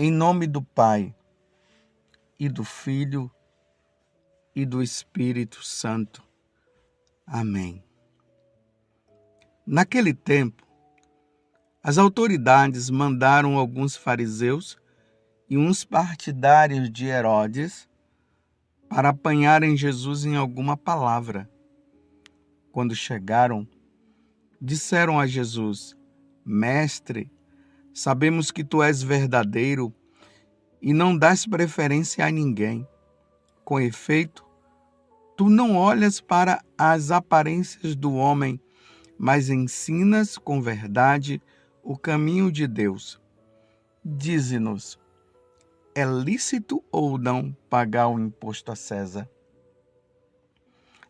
Em nome do Pai, e do Filho, e do Espírito Santo. Amém. Naquele tempo, as autoridades mandaram alguns fariseus e uns partidários de Herodes para apanharem Jesus em alguma palavra. Quando chegaram, disseram a Jesus: Mestre, sabemos que tu és verdadeiro e não dás preferência a ninguém. Com efeito, tu não olhas para as aparências do homem, mas ensinas com verdade o caminho de Deus. Dize-nos, é lícito ou não pagar o imposto a César?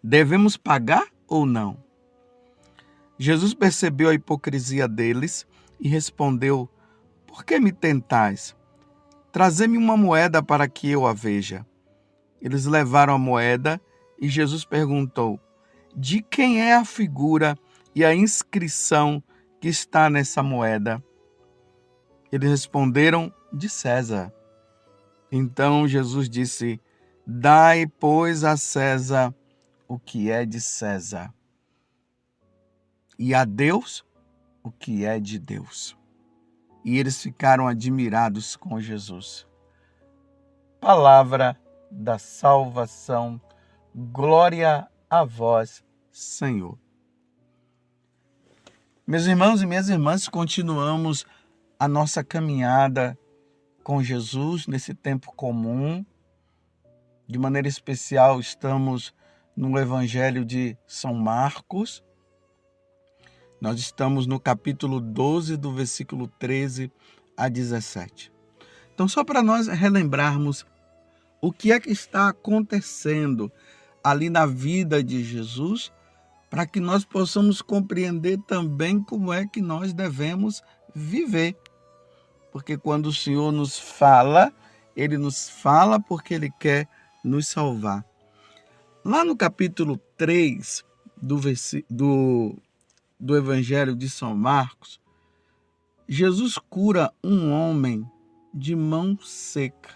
Devemos pagar ou não? Jesus percebeu a hipocrisia deles e respondeu: Por que me tentais? Trazei-me uma moeda para que eu a veja. Eles levaram a moeda e Jesus perguntou: De quem é a figura e a inscrição que está nessa moeda? Eles responderam: De César. Então Jesus disse: Dai, pois, a César o que é de César, e a Deus o que é de Deus. E eles ficaram admirados com Jesus. Palavra da salvação, glória a vós, Senhor. Meus irmãos e minhas irmãs, continuamos a nossa caminhada com Jesus nesse tempo comum. De maneira especial, estamos no Evangelho de São Marcos. Nós estamos no capítulo 12, do versículo 13 a 17. Então, só para nós relembrarmos o que é que está acontecendo ali na vida de Jesus, para que nós possamos compreender também como é que nós devemos viver. Porque quando o Senhor nos fala, Ele nos fala porque Ele quer nos salvar. Lá no capítulo 3 do Evangelho de São Marcos, Jesus cura um homem de mão seca.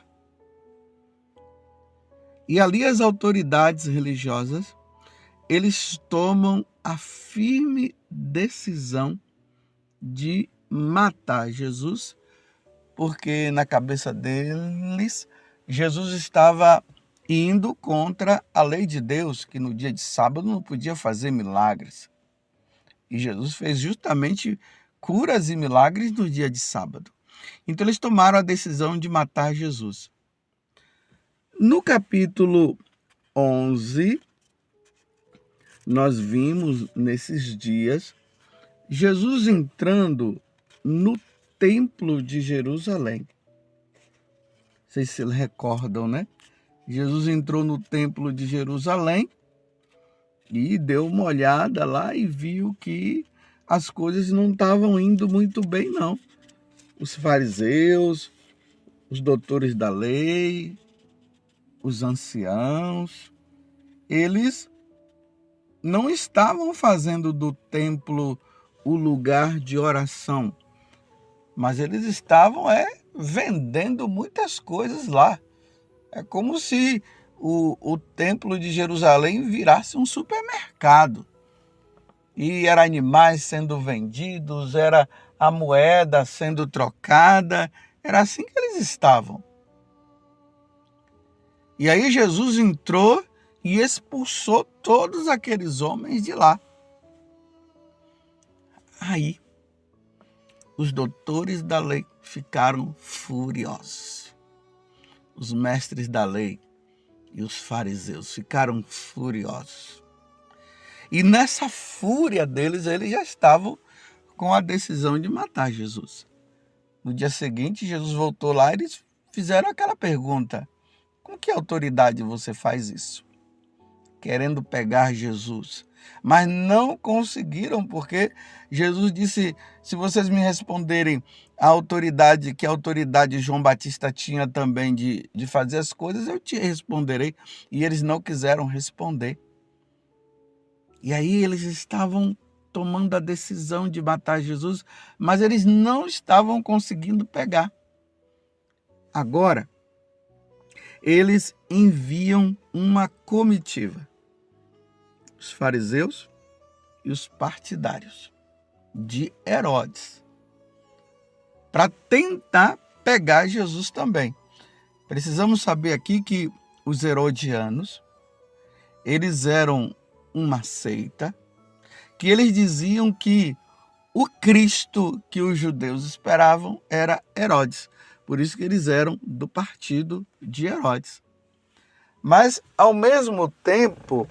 E ali as autoridades religiosas, eles tomam a firme decisão de matar Jesus, porque na cabeça deles, Jesus estava indo contra a lei de Deus, que no dia de sábado não podia fazer milagres. E Jesus fez justamente curas e milagres no dia de sábado. Então eles tomaram a decisão de matar Jesus. No capítulo 11, nós vimos nesses dias Jesus entrando no templo de Jerusalém. Vocês se recordam, né? Jesus entrou no templo de Jerusalém e deu uma olhada lá e viu que as coisas não estavam indo muito bem, não. Os fariseus, os doutores da lei, os anciãos, eles não estavam fazendo do templo o lugar de oração, mas eles estavam vendendo muitas coisas lá. É como se o templo de Jerusalém virasse um supermercado. E eram animais sendo vendidos, era a moeda sendo trocada, era assim que eles estavam. E aí Jesus entrou e expulsou todos aqueles homens de lá. Aí, os doutores da lei ficaram furiosos. Os mestres da lei e os fariseus ficaram furiosos. E nessa fúria deles, eles já estavam com a decisão de matar Jesus. No dia seguinte, Jesus voltou lá e eles fizeram aquela pergunta: com que autoridade você faz isso? Querendo pegar Jesus. Mas não conseguiram, porque Jesus disse: se vocês me responderem a autoridade que a autoridade João Batista tinha também de fazer as coisas, eu te responderei. E eles não quiseram responder. E aí eles estavam tomando a decisão de matar Jesus, mas eles não estavam conseguindo pegar. Agora, eles enviam uma comitiva, os fariseus e os partidários de Herodes, para tentar pegar Jesus também. Precisamos saber aqui que os herodianos, eles eram uma seita, que eles diziam que o Cristo que os judeus esperavam era Herodes. Por isso que eles eram do partido de Herodes. Mas, ao mesmo tempo,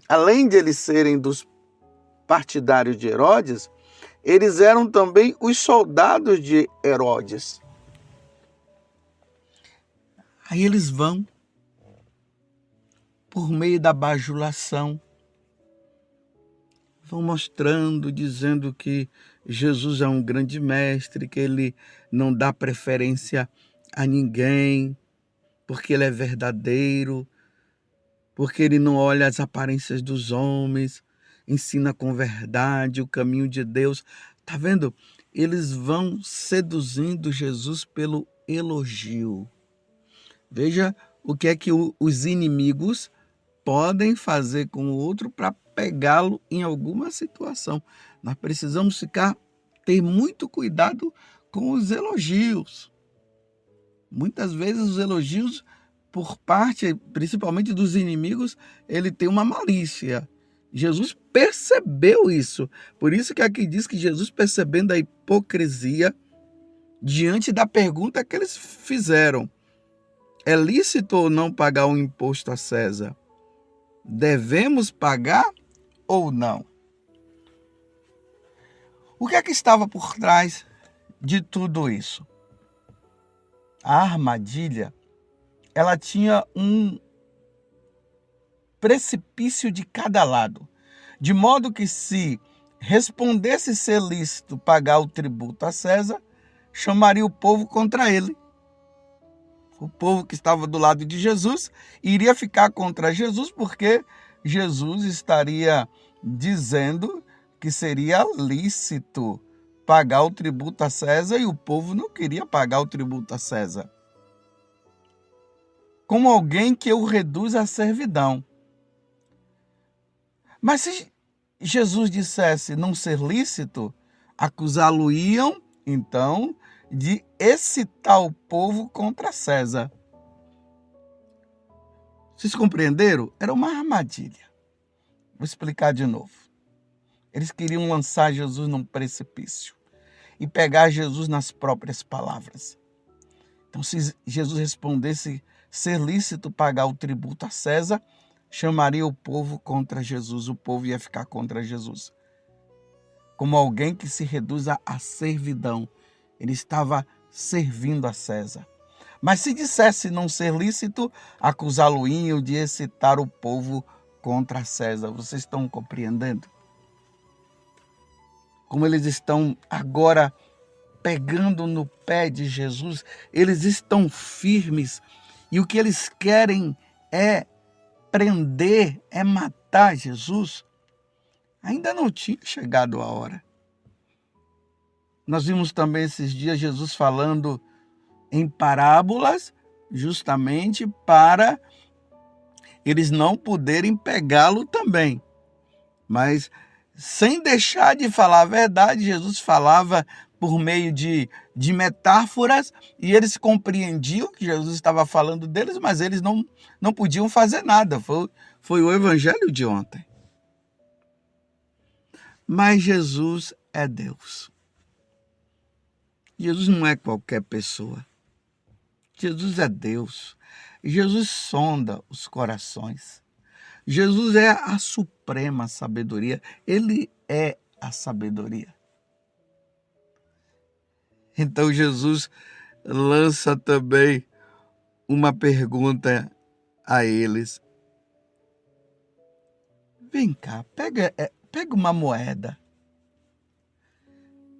além de eles serem dos partidários de Herodes, eles eram também os soldados de Herodes. Aí eles vão, por meio da bajulação, vão mostrando, dizendo que Jesus é um grande mestre, que ele não dá preferência a ninguém, porque ele é verdadeiro, porque ele não olha as aparências dos homens, ensina com verdade o caminho de Deus. Tá vendo? Eles vão seduzindo Jesus pelo elogio. Veja o que é que os inimigos podem fazer com o outro para pegá-lo em alguma situação. Nós precisamos ter muito cuidado com os elogios. Muitas vezes os elogios, por parte, principalmente dos inimigos, ele tem uma malícia. Jesus percebeu isso. Por isso que aqui diz que Jesus, percebendo a hipocrisia, diante da pergunta que eles fizeram, é lícito ou não pagar um imposto a César? Devemos pagar ou não? O que é que estava por trás de tudo isso? A armadilha, ela tinha um precipício de cada lado, de modo que se respondesse ser lícito pagar o tributo a César, chamaria o povo contra ele. O povo que estava do lado de Jesus iria ficar contra Jesus, porque Jesus estaria dizendo que seria lícito pagar o tributo a César e o povo não queria pagar o tributo a César. Como alguém que o reduz à servidão. Mas se Jesus dissesse não ser lícito, acusá-lo-iam, então, de excitar o povo contra César. Vocês compreenderam? Era uma armadilha. Vou explicar de novo. Eles queriam lançar Jesus num precipício e pegar Jesus nas próprias palavras. Então, se Jesus respondesse ser lícito pagar o tributo a César, chamaria o povo contra Jesus. O povo ia ficar contra Jesus. Como alguém que se reduz à servidão. Ele estava servindo a César. Mas se dissesse não ser lícito, acusá-lo-iam de excitar o povo contra César. Vocês estão compreendendo? Como eles estão agora pegando no pé de Jesus, eles estão firmes e o que eles querem é prender, é matar Jesus. Ainda não tinha chegado a hora. Nós vimos também esses dias Jesus falando em parábolas, justamente para eles não poderem pegá-lo também. Mas sem deixar de falar a verdade, Jesus falava por meio de metáforas e eles compreendiam que Jesus estava falando deles, mas eles não podiam fazer nada. Foi o evangelho de ontem. Mas Jesus é Deus. Jesus não é qualquer pessoa. Jesus é Deus. Jesus sonda os corações. Jesus é a suprema sabedoria. Ele é a sabedoria. Então Jesus lança também uma pergunta a eles. Vem cá, pega uma moeda.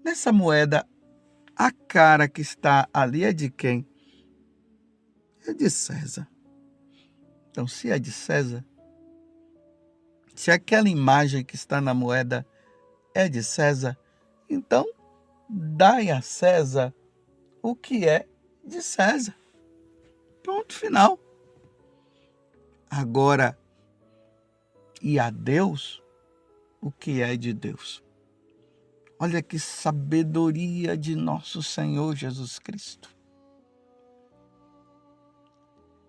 Nessa moeda, a cara que está ali é de quem? É de César. Então, se é de César, se aquela imagem que está na moeda é de César, então dai a César o que é de César. Ponto final. Agora, e a Deus? O que é de Deus? Olha que sabedoria de nosso Senhor Jesus Cristo.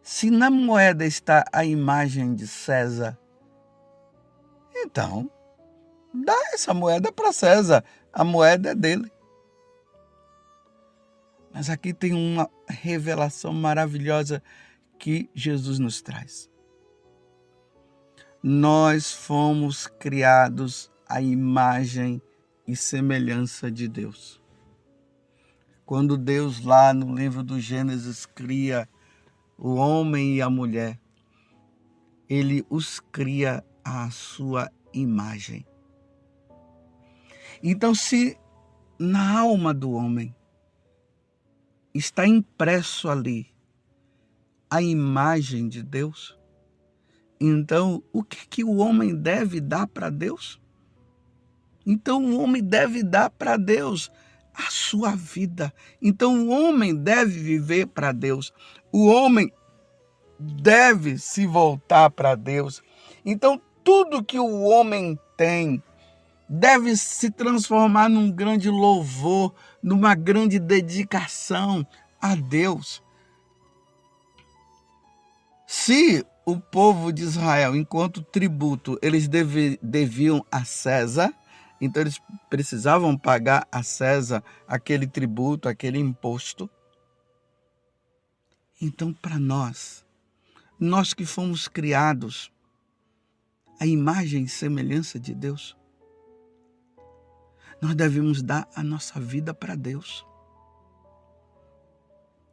Se na moeda está a imagem de César, então dá essa moeda para César. A moeda é dele. Mas aqui tem uma revelação maravilhosa que Jesus nos traz. Nós fomos criados à imagem e semelhança de Deus. Quando Deus, lá no livro do Gênesis, cria o homem e a mulher, ele os cria à sua imagem. Então, se na alma do homem está impresso ali a imagem de Deus, então o que o homem deve dar para Deus? Então o homem deve dar para Deus a sua vida. Então o homem deve viver para Deus. O homem deve se voltar para Deus. Então tudo que o homem tem deve se transformar num grande louvor, numa grande dedicação a Deus. Se o povo de Israel, enquanto tributo, eles deviam a César, então eles precisavam pagar a César aquele tributo, aquele imposto. Então, para nós que fomos criados à imagem e semelhança de Deus, nós devemos dar a nossa vida para Deus.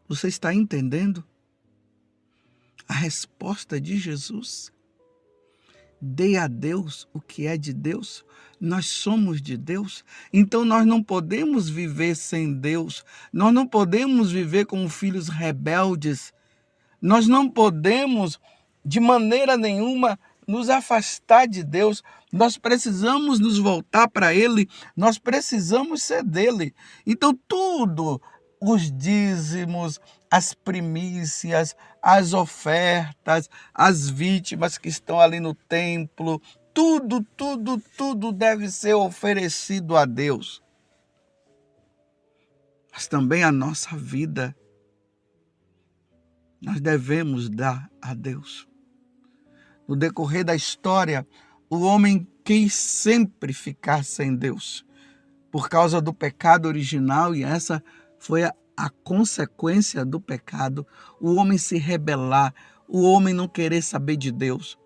Você está entendendo a resposta de Jesus? Dê a Deus o que é de Deus. Nós somos de Deus, então nós não podemos viver sem Deus. Nós não podemos viver como filhos rebeldes. Nós não podemos, de maneira nenhuma, nos afastar de Deus. Nós precisamos nos voltar para Ele. Nós precisamos ser dele. Então tudo, os dízimos, as primícias, as ofertas, as vítimas que estão ali no templo, tudo deve ser oferecido a Deus. Mas também a nossa vida nós devemos dar a Deus. No decorrer da história, o homem quis sempre ficar sem Deus por causa do pecado original, e essa foi a consequência do pecado, o homem se rebelar, o homem não querer saber de Deus.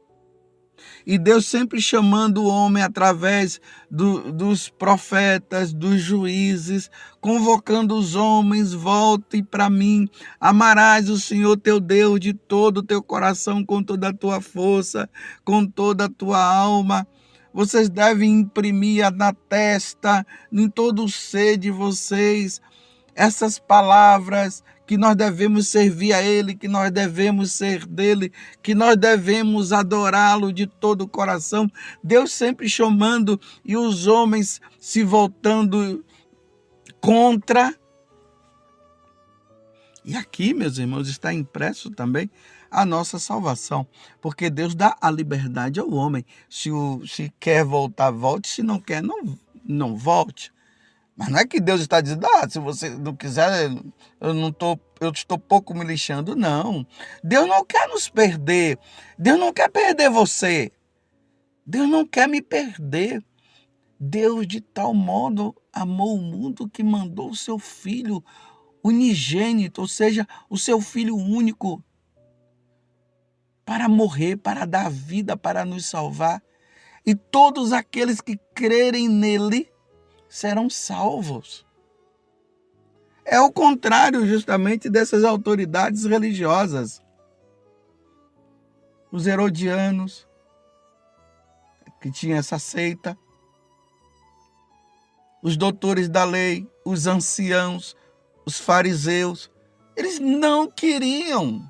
E Deus sempre chamando o homem através dos profetas, dos juízes, convocando os homens: volte para mim, amarás o Senhor teu Deus de todo o teu coração, com toda a tua força, com toda a tua alma. Vocês devem imprimir na testa, em todo o ser de vocês, essas palavras, que nós devemos servir a Ele, que nós devemos ser dele, que nós devemos adorá-lo de todo o coração. Deus sempre chamando e os homens se voltando contra. E aqui, meus irmãos, está impresso também a nossa salvação, porque Deus dá a liberdade ao homem. Se quer voltar, volte; se não quer, não volte. Mas não é que Deus está dizendo: se você não quiser, eu estou pouco me lixando. Não. Deus não quer nos perder. Deus não quer perder você. Deus não quer me perder. Deus de tal modo amou o mundo que mandou o seu Filho unigênito, ou seja, o seu Filho único, para morrer, para dar vida, para nos salvar. E todos aqueles que crerem nele serão salvos. É o contrário justamente dessas autoridades religiosas. Os herodianos, que tinham essa seita, os doutores da lei, os anciãos, os fariseus, eles não queriam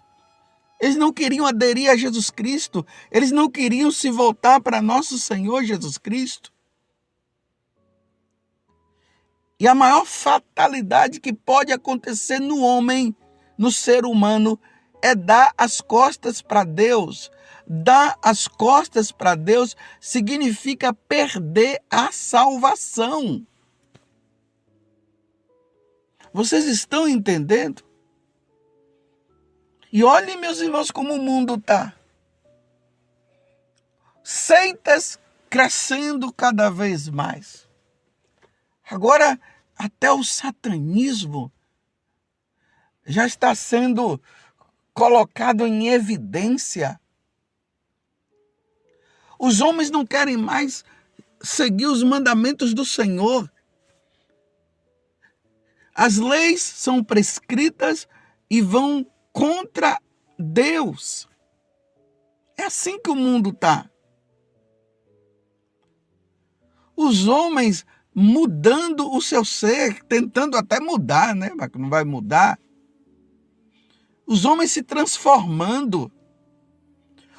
aderir a Jesus Cristo, eles não queriam se voltar para nosso Senhor Jesus Cristo. E a maior fatalidade que pode acontecer no homem, no ser humano, é dar as costas para Deus. Dar as costas para Deus significa perder a salvação. Vocês estão entendendo? E olhem, meus irmãos, como o mundo está. Seitas crescendo cada vez mais. Agora, até o satanismo já está sendo colocado em evidência. Os homens não querem mais seguir os mandamentos do Senhor. As leis são prescritas e vão contra Deus. É assim que o mundo está. Os homens mudando o seu ser, tentando até mudar, né? Mas não vai mudar. Os homens se transformando.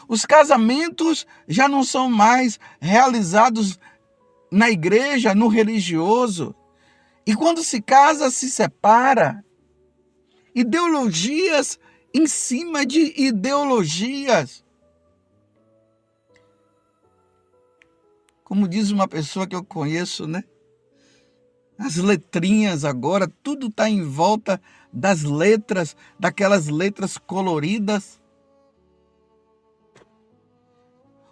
Os casamentos já não são mais realizados na igreja, no religioso. E quando se casa, se separa. Ideologias em cima de ideologias. Como diz uma pessoa que eu conheço, né? As letrinhas agora, tudo está em volta das letras, daquelas letras coloridas.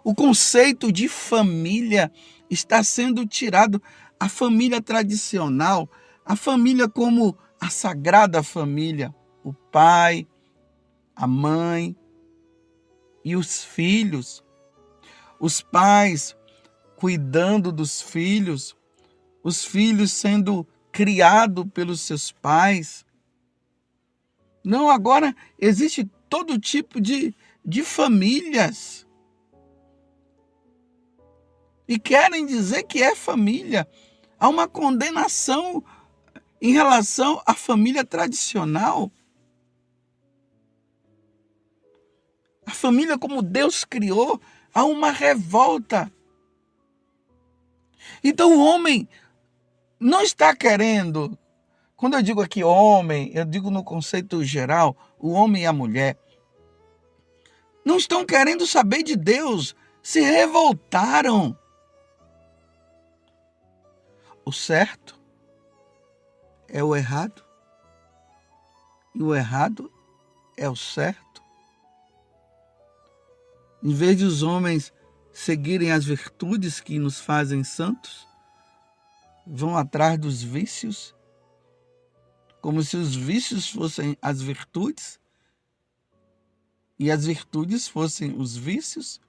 O conceito de família está sendo tirado. A família tradicional, a família como a sagrada família, o pai, a mãe e os filhos. Os pais cuidando dos filhos, os filhos sendo criados pelos seus pais. Não, agora existe todo tipo de famílias. E querem dizer que é família. Há uma condenação em relação à família tradicional. A família como Deus criou, há uma revolta. Então o homem não está querendo, quando eu digo aqui homem, eu digo no conceito geral, o homem e a mulher, não estão querendo saber de Deus, se revoltaram. O certo é o errado e o errado é o certo. Em vez de os homens seguirem as virtudes que nos fazem santos, vão atrás dos vícios, como se os vícios fossem as virtudes e as virtudes fossem os vícios.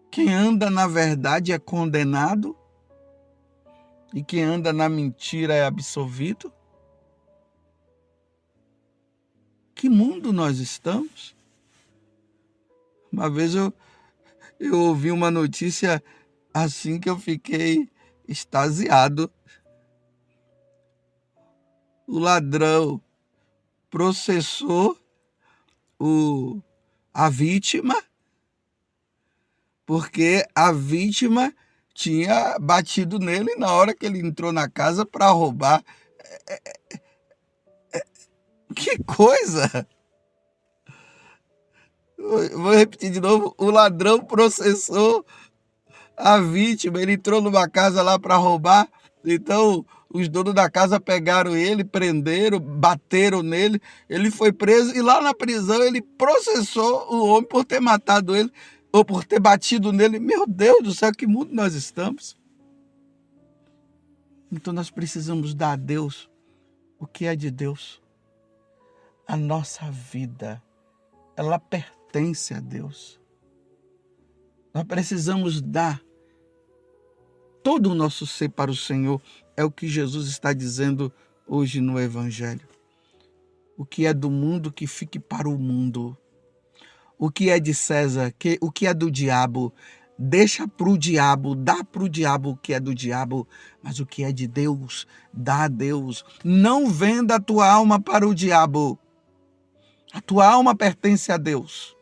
Quem anda na verdade é condenado e quem anda na mentira é absolvido. Que mundo nós estamos? Uma vez eu ouvi uma notícia assim que eu fiquei extasiado. O ladrão processou a vítima porque a vítima tinha batido nele na hora que ele entrou na casa para roubar. Que coisa! Vou repetir de novo. O ladrão processou a vítima. Ele entrou numa casa lá para roubar. Então, os donos da casa pegaram ele, prenderam, bateram nele. Ele foi preso e lá na prisão ele processou o homem por ter matado ele ou por ter batido nele. Meu Deus do céu, que mundo nós estamos. Então, nós precisamos dar a Deus o que é de Deus. A nossa vida, ela pertence a Deus. Nós precisamos dar todo o nosso ser para o Senhor. É o que Jesus está dizendo hoje no Evangelho. O que é do mundo, que fique para o mundo. O que é de César, o que é do diabo, deixa para o diabo, dá para o diabo o que é do diabo. Mas o que é de Deus, dá a Deus. Não venda a tua alma para o diabo. A tua alma pertence a Deus.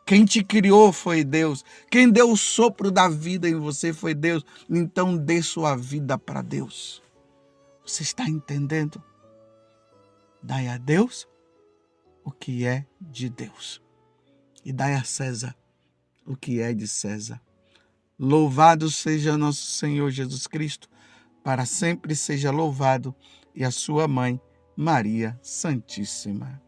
Quem te criou foi Deus. Quem deu o sopro da vida em você foi Deus. Então dê sua vida para Deus. Você está entendendo? Dai a Deus o que é de Deus e dai a César o que é de César. Louvado seja nosso Senhor Jesus Cristo, para sempre seja louvado, e a sua mãe, Maria Santíssima.